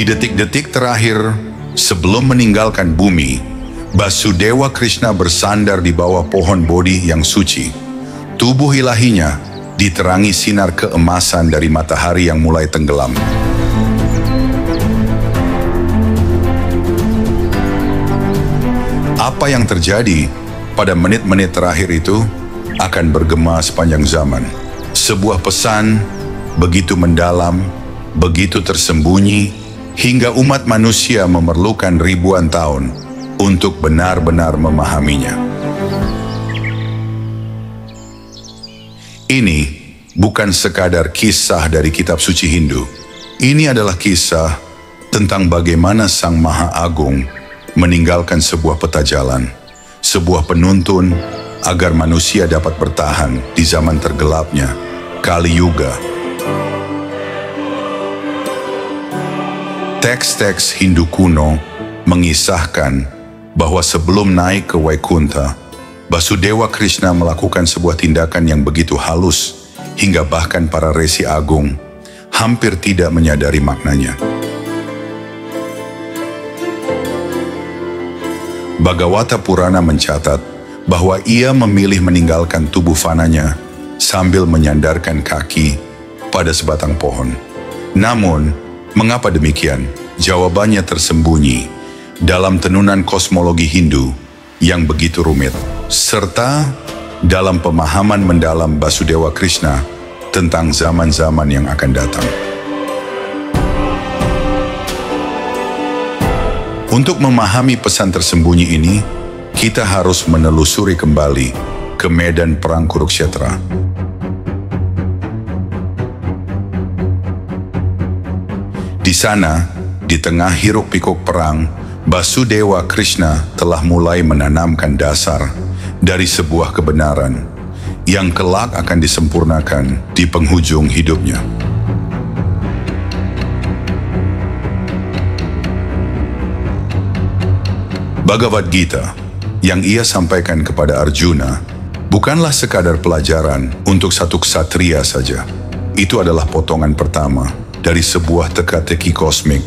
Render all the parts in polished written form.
detik-detik terakhir sebelum meninggalkan bumi, Basudewa Krishna bersandar di bawah pohon Bodhi yang suci. Tubuh ilahinya diterangi sinar keemasan dari matahari yang mulai tenggelam. Apa yang terjadi pada menit-menit terakhir itu akan bergema sepanjang zaman. Sebuah pesan begitu mendalam, begitu tersembunyi, hingga umat manusia memerlukan ribuan tahun untuk benar-benar memahaminya. Ini bukan sekadar kisah dari kitab suci Hindu. Ini adalah kisah tentang bagaimana Sang Maha Agung meninggalkan sebuah peta jalan, sebuah penuntun agar manusia dapat bertahan di zaman tergelapnya, Kali Yuga. Teks-teks Hindu kuno mengisahkan bahwa sebelum naik ke Vaikuntha, Basudewa Krishna melakukan sebuah tindakan yang begitu halus hingga bahkan para resi agung hampir tidak menyadari maknanya. Bhagavata Purana mencatat bahwa ia memilih meninggalkan tubuh fananya sambil menyandarkan kaki pada sebatang pohon. Namun, mengapa demikian? Jawabannya tersembunyi dalam tenunan kosmologi Hindu yang begitu rumit, serta dalam pemahaman mendalam Basudewa Krishna tentang zaman-zaman yang akan datang. Untuk memahami pesan tersembunyi ini, kita harus menelusuri kembali ke medan perang Kurukshetra. Di sana, di tengah hiruk-pikuk perang, Basudewa Krishna telah mulai menanamkan dasar dari sebuah kebenaran yang kelak akan disempurnakan di penghujung hidupnya. Bhagavad Gita yang ia sampaikan kepada Arjuna bukanlah sekadar pelajaran untuk satu ksatria saja. Itu adalah potongan pertama dari sebuah teka-teki kosmik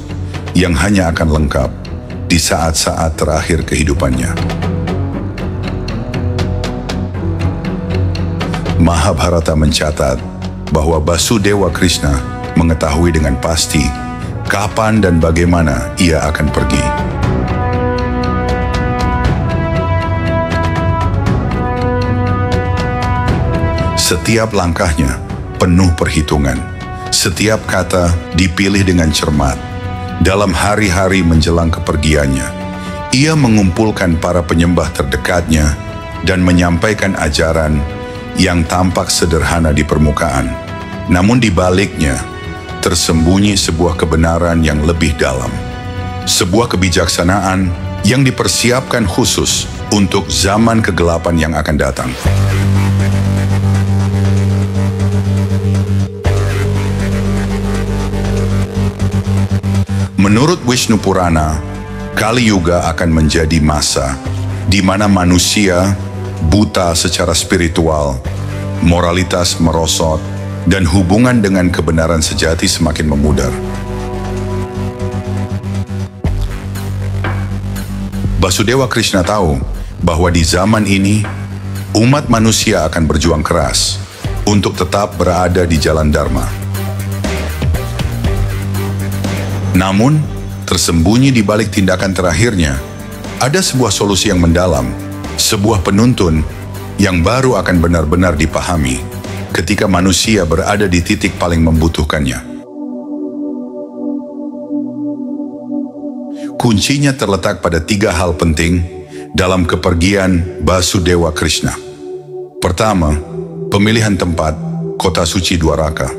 yang hanya akan lengkap di saat-saat terakhir kehidupannya. Mahabharata mencatat bahwa Basudewa Krishna mengetahui dengan pasti kapan dan bagaimana ia akan pergi. Setiap langkahnya penuh perhitungan. Setiap kata dipilih dengan cermat. Dalam hari-hari menjelang kepergiannya, ia mengumpulkan para penyembah terdekatnya dan menyampaikan ajaran yang tampak sederhana di permukaan. Namun di baliknya, tersembunyi sebuah kebenaran yang lebih dalam. Sebuah kebijaksanaan yang dipersiapkan khusus untuk zaman kegelapan yang akan datang. Menurut Vishnu Purana, Kali Yuga akan menjadi masa di mana manusia buta secara spiritual, moralitas merosot, dan hubungan dengan kebenaran sejati semakin memudar. Basudewa Krishna tahu bahwa di zaman ini, umat manusia akan berjuang keras untuk tetap berada di jalan Dharma. Namun, tersembunyi di balik tindakan terakhirnya, ada sebuah solusi yang mendalam, sebuah penuntun yang baru akan benar-benar dipahami ketika manusia berada di titik paling membutuhkannya. Kuncinya terletak pada 3 hal penting dalam kepergian Basudewa Krishna. Pertama, pemilihan tempat, kota suci Dwaraka.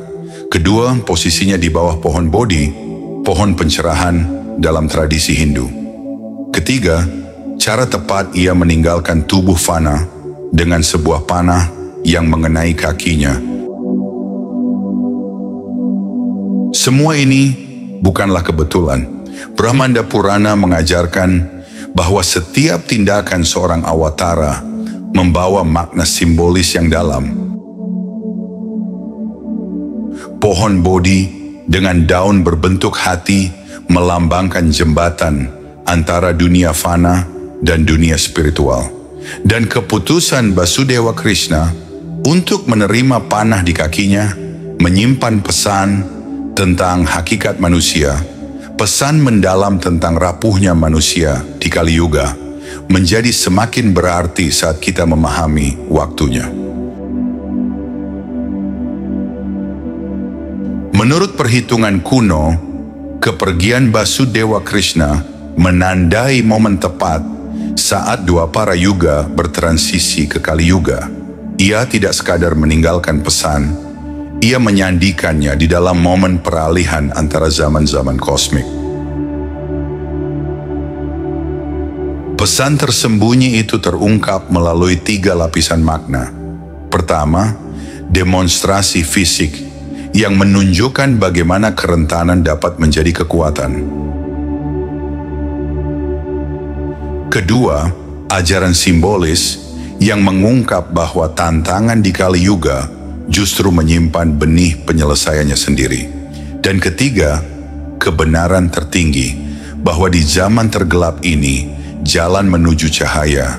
Kedua, posisinya di bawah pohon Bodhi, pohon pencerahan dalam tradisi Hindu. Ketiga, cara tepat ia meninggalkan tubuh fana dengan sebuah panah yang mengenai kakinya. Semua ini bukanlah kebetulan. Brahmanda Purana mengajarkan bahwa setiap tindakan seorang awatara membawa makna simbolis yang dalam. Pohon Bodhi dengan daun berbentuk hati melambangkan jembatan antara dunia fana dan dunia spiritual. Dan keputusan Basudeva Krishna untuk menerima panah di kakinya menyimpan pesan tentang hakikat manusia, pesan mendalam tentang rapuhnya manusia di Kali Yuga, menjadi semakin berarti saat kita memahami waktunya. Menurut perhitungan kuno, kepergian Basudeva Krishna menandai momen tepat saat Dwapara Yuga bertransisi ke Kali Yuga. Ia tidak sekadar meninggalkan pesan, ia menyandikannya di dalam momen peralihan antara zaman-zaman kosmik. Pesan tersembunyi itu terungkap melalui 3 lapisan makna. Pertama, demonstrasi fisik yang menunjukkan bagaimana kerentanan dapat menjadi kekuatan. Kedua, ajaran simbolis yang mengungkap bahwa tantangan di Kali Yuga justru menyimpan benih penyelesaiannya sendiri. Dan ketiga, kebenaran tertinggi bahwa di zaman tergelap ini, jalan menuju cahaya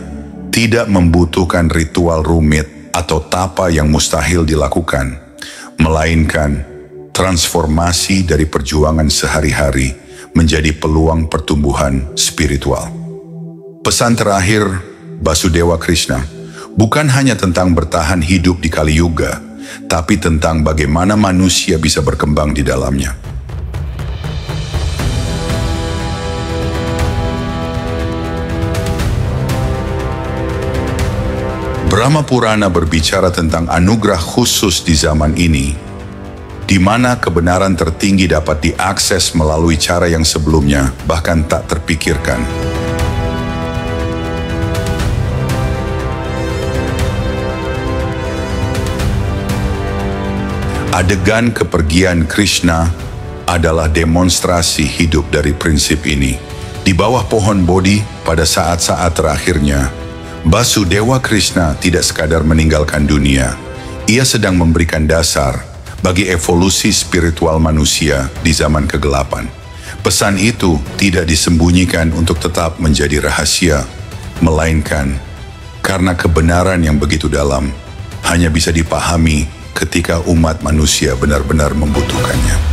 tidak membutuhkan ritual rumit atau tapa yang mustahil dilakukan, melainkan transformasi dari perjuangan sehari-hari menjadi peluang pertumbuhan spiritual. Pesan terakhir Basudeva Krishna bukan hanya tentang bertahan hidup di Kali Yuga, tapi tentang bagaimana manusia bisa berkembang di dalamnya. Brahma Purana berbicara tentang anugerah khusus di zaman ini, di mana kebenaran tertinggi dapat diakses melalui cara yang sebelumnya bahkan tak terpikirkan. Adegan kepergian Krishna adalah demonstrasi hidup dari prinsip ini. Di bawah pohon Bodhi pada saat-saat terakhirnya, Basudeva Krishna tidak sekadar meninggalkan dunia. Ia sedang memberikan dasar bagi evolusi spiritual manusia di zaman kegelapan. Pesan itu tidak disembunyikan untuk tetap menjadi rahasia, melainkan karena kebenaran yang begitu dalam hanya bisa dipahami ketika umat manusia benar-benar membutuhkannya.